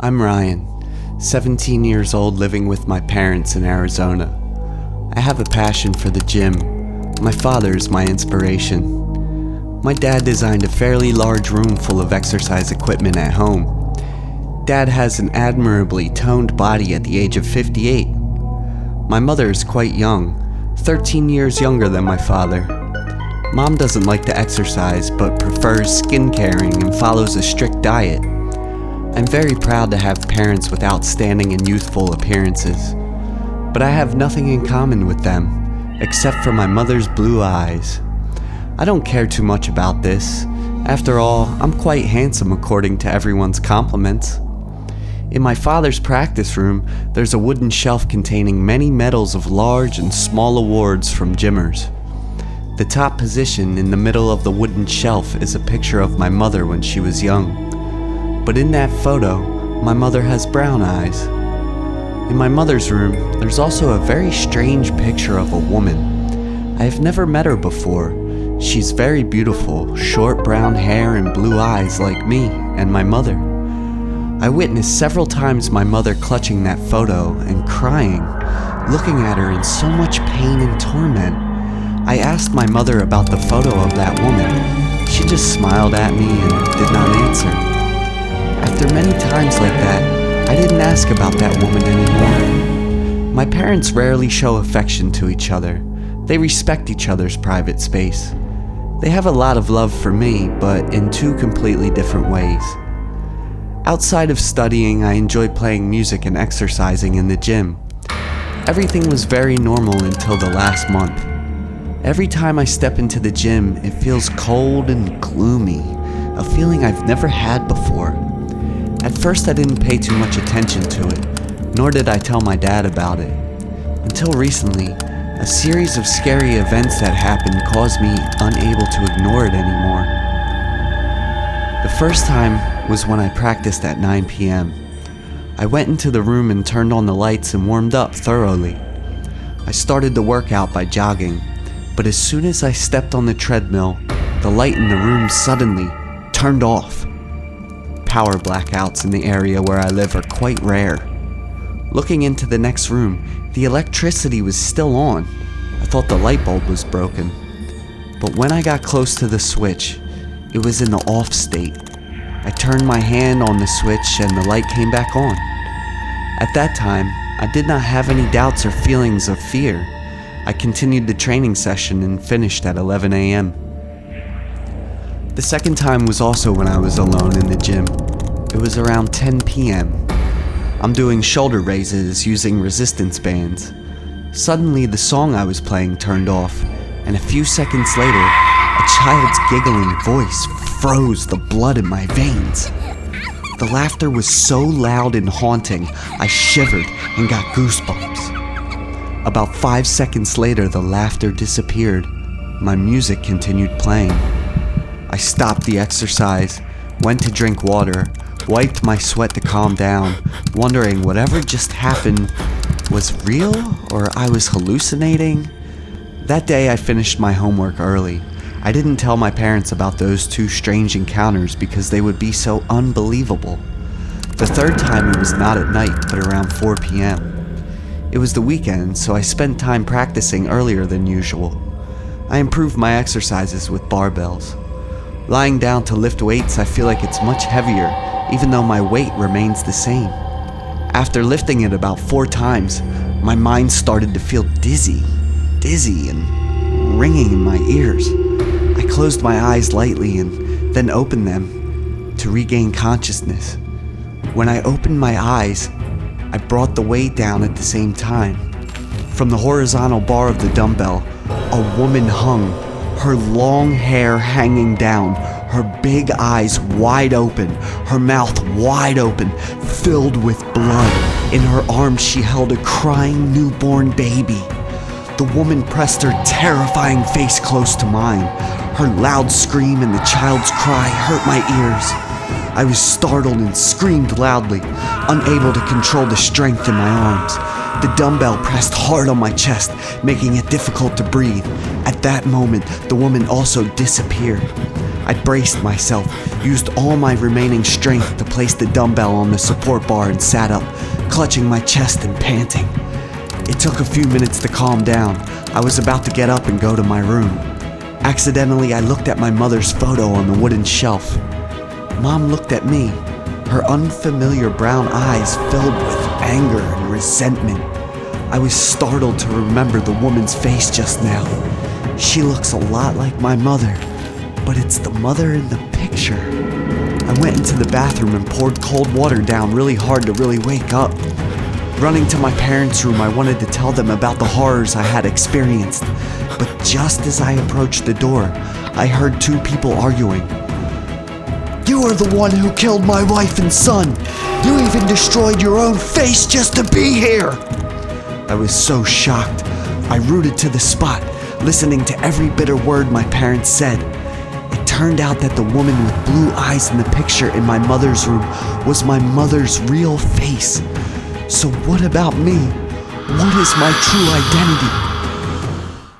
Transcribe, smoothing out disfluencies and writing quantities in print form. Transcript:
I'm Ryan, 17 years old, living with my parents in Arizona. I have a passion for the gym. My father is my inspiration. My dad designed a fairly large room full of exercise equipment at home. Dad has an admirably toned body at the age of 58. My mother is quite young, 13 years younger than my father. Mom doesn't like to exercise but prefers skin caring and follows a strict diet. I'm very proud to have parents with outstanding and youthful appearances, but I have nothing in common with them, except for my mother's blue eyes. I don't care too much about this. After all, I'm quite handsome according to everyone's compliments. In my father's practice room, there's a wooden shelf containing many medals of large and small awards from gymmers. The top position in the middle of the wooden shelf is a picture of my mother when she was young. But in that photo, my mother has brown eyes. In my mother's room, there's also a very strange picture of a woman. I have never met her before. She's very beautiful, short brown hair and blue eyes like me and my mother. I witnessed several times my mother clutching that photo and crying, looking at her in so much pain and torment. I asked my mother about the photo of that woman. She just smiled at me and did not answer. After many times like that, I didn't ask about that woman anymore. My parents rarely show affection to each other. They respect each other's private space. They have a lot of love for me, but in two completely different ways. Outside of studying, I enjoyed playing music and exercising in the gym. Everything was very normal until the last month. Every time I step into the gym, it feels cold and gloomy, a feeling I've never had before. At first I didn't pay too much attention to it, nor did I tell my dad about it. Until recently, a series of scary events that happened caused me unable to ignore it anymore. The first time was when I practiced at 9 p.m. I went into the room and turned on the lights and warmed up thoroughly. I started the workout by jogging, but as soon as I stepped on the treadmill, the light in the room suddenly turned off. Power blackouts in the area where I live are quite rare. Looking into the next room, the electricity was still on. I thought the light bulb was broken. But when I got close to the switch, it was in the off state. I turned my hand on the switch and the light came back on. At that time, I did not have any doubts or feelings of fear. I continued the training session and finished at 11 a.m. The second time was also when I was alone in the gym. It was around 10 p.m. I'm doing shoulder raises using resistance bands. Suddenly, the song I was playing turned off, and a few seconds later, a child's giggling voice froze the blood in my veins. The laughter was so loud and haunting, I shivered and got goosebumps. About 5 seconds later, the laughter disappeared. My music continued playing. I stopped the exercise, went to drink water, wiped my sweat to calm down, wondering whatever just happened was real or I was hallucinating. That day I finished my homework early. I didn't tell my parents about those two strange encounters because they would be so unbelievable. The third time it was not at night, but around 4 p.m. It was the weekend, so I spent time practicing earlier than usual. I improved my exercises with barbells. Lying down to lift weights, I feel like it's much heavier, even though my weight remains the same. After lifting it about 4 times, my mind started to feel dizzy and ringing in my ears. I closed my eyes lightly and then opened them to regain consciousness. When I opened my eyes, I brought the weight down at the same time. From the horizontal bar of the dumbbell, a woman hung, her long hair hanging down, her big eyes wide open, her mouth wide open, filled with blood. In her arms she held a crying newborn baby. The woman pressed her terrifying face close to mine. Her loud scream and the child's cry hurt my ears. I was startled and screamed loudly, unable to control the strength in my arms. The dumbbell pressed hard on my chest, making it difficult to breathe. At that moment, the woman also disappeared. I braced myself, used all my remaining strength to place the dumbbell on the support bar and sat up, clutching my chest and panting. It took a few minutes to calm down. I was about to get up and go to my room. Accidentally, I looked at my mother's photo on the wooden shelf. Mom looked at me, her unfamiliar brown eyes filled with anger and resentment. I was startled to remember the woman's face just now. She looks a lot like my mother, but it's the mother in the picture. I went into the bathroom and poured cold water down really hard to really wake up. Running to my parents' room, I wanted to tell them about the horrors I had experienced, but just as I approached the door, I heard two people arguing. "You are the one who killed my wife and son! You even destroyed your own face just to be here!" I was so shocked. I rooted to the spot, listening to every bitter word my parents said. It turned out that the woman with blue eyes in the picture in my mother's room was my mother's real face. So what about me? What is my true identity?